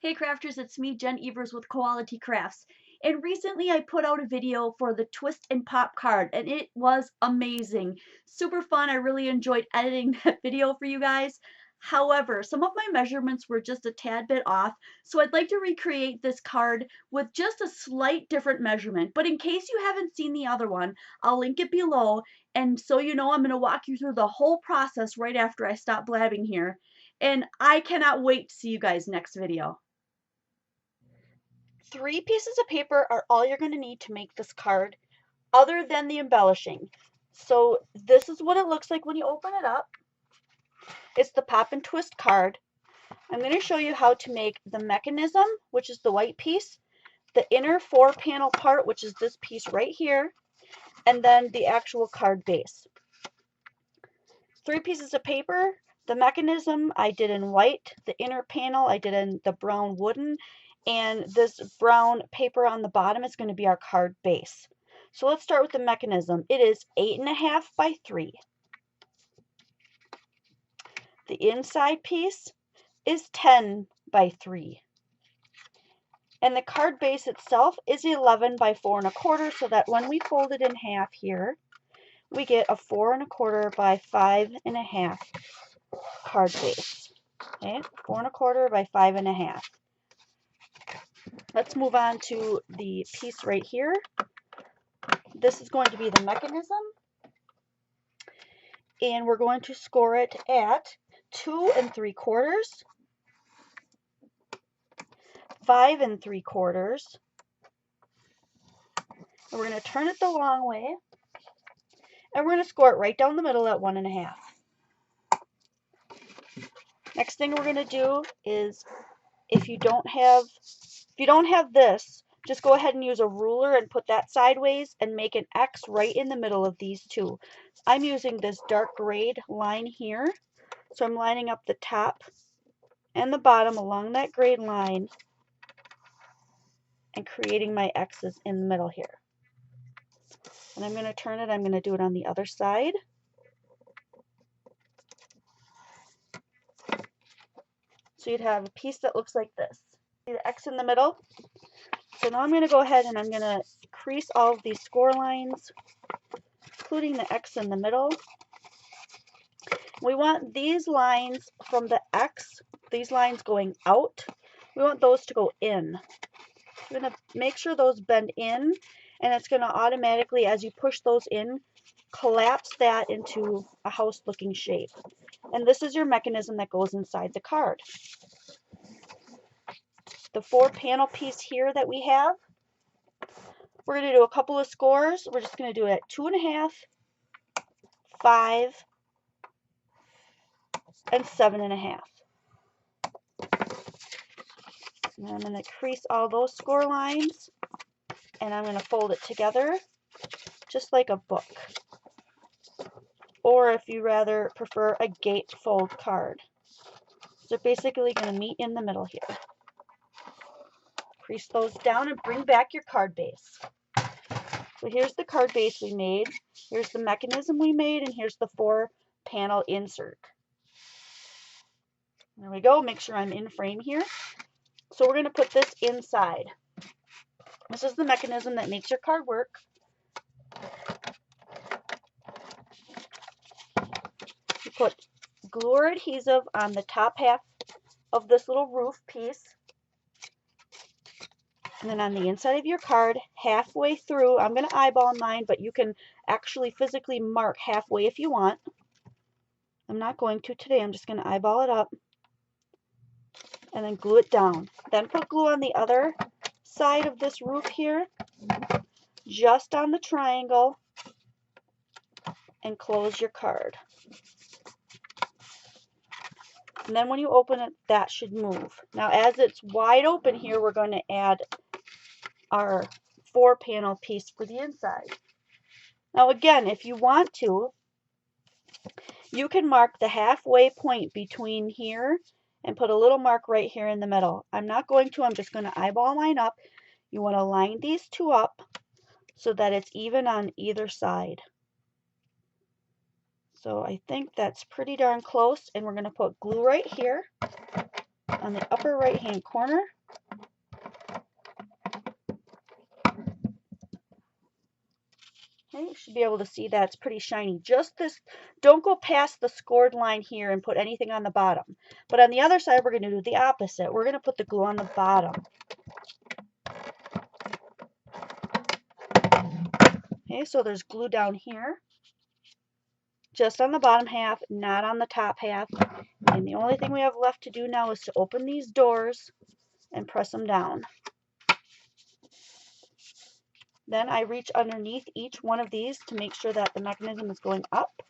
Hey crafters, it's me, Jen Evers with Quality Crafts. And recently I put out a video for the Twist and Pop card, and it was amazing. Super fun. I really enjoyed editing that video for you guys. However, some of my measurements were just a tad bit off, so I'd like to recreate this card with just a slight different measurement. But in case you haven't seen the other one, I'll link it below. And so you know, I'm going to walk you through the whole process right after I stop blabbing here. And I cannot wait to see you guys next video. 3 pieces of paper are all you're going to need to make this card, other than the embellishing. So this is what it looks like when you open it up. It's the Pop and Twist card. I'm going to show you how to make the mechanism, which is the white piece, the inner 4-panel part, which is this piece right here, and then the actual card base. 3 pieces of paper. The mechanism I did in white, the inner panel I did in the brown wooden, and this brown paper on the bottom is going to be our card base. So let's start with the mechanism. It is 8.5 by 3. The inside piece is 10 by 3. And the card base itself is 11 by 4 1/4, so that when we fold it in half here, we get a 4 1/4 by 5 1/2 card base. Okay, 4 1/4 by 5 1/2. Let's move on to the piece right here. This is going to be the mechanism, and we're going to score it at 2 3/4, 5 3/4, and we're going to turn it the long way, and we're going to score it right down the middle at 1 1/2. Next thing we're going to do is, if you don't have this, just go ahead and use a ruler and put that sideways and make an X right in the middle of these two. I'm using this dark grayed line here, so I'm lining up the top and the bottom along that grayed line and creating my X's in the middle here. And I'm going to turn it, I'm going to do it on the other side. So you'd have a piece that looks like this. See the X in the middle? So now I'm going to go ahead and I'm going to crease all of these score lines, including the X in the middle. We want these lines from the X, these lines going out, we want those to go in. We're going to make sure those bend in, and it's going to automatically, as you push those in, collapse that into a house looking shape. And this is your mechanism that goes inside the card. The 4-panel piece here that we have, we're going to do a couple of scores. We're just going to do it at 2 1/2, 5, and 7 1/2. And I'm going to crease all those score lines, and I'm going to fold it together just like a book. Or if you rather prefer a gatefold card. So they're basically going to meet in the middle here. Crease those down and bring back your card base. So here's the card base we made, here's the mechanism we made, and here's the 4-panel insert. There we go, make sure I'm in frame here. So we're going to put this inside. This is the mechanism that makes your card work. You put glue or adhesive on the top half of this little roof piece. And then on the inside of your card, halfway through, I'm going to eyeball mine, but you can actually physically mark halfway if you want. I'm not going to today, I'm just going to eyeball it up. And then glue it down. Then put glue on the other side of this roof here, just on the triangle, and close your card. And then when you open it, that should move. Now as it's wide open here, we're going to add our 4-panel piece for the inside. Now again, if you want to, you can mark the halfway point between here and put a little mark right here in the middle. I'm not going to, I'm just going to eyeball mine up. You want to line these two up so that it's even on either side. So I think that's pretty darn close, and we're going to put glue right here. on the upper right hand corner. Okay, you should be able to see that it's pretty shiny. Just this, don't go past the scored line here and put anything on the bottom. But on the other side, we're going to do the opposite. We're going to put the glue on the bottom. Okay, so there's glue down here, just on the bottom half, not on the top half. And the only thing we have left to do now is to open these doors and press them down. Then I reach underneath each one of these to make sure that the mechanism is going up.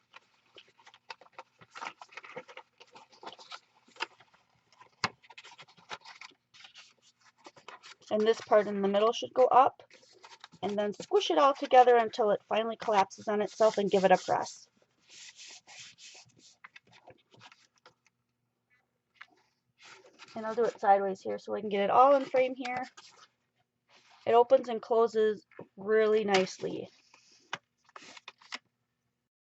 And this part in the middle should go up. And then squish it all together until it finally collapses on itself and give it a press. And I'll do it sideways here so I can get it all in frame here. It opens and closes really nicely.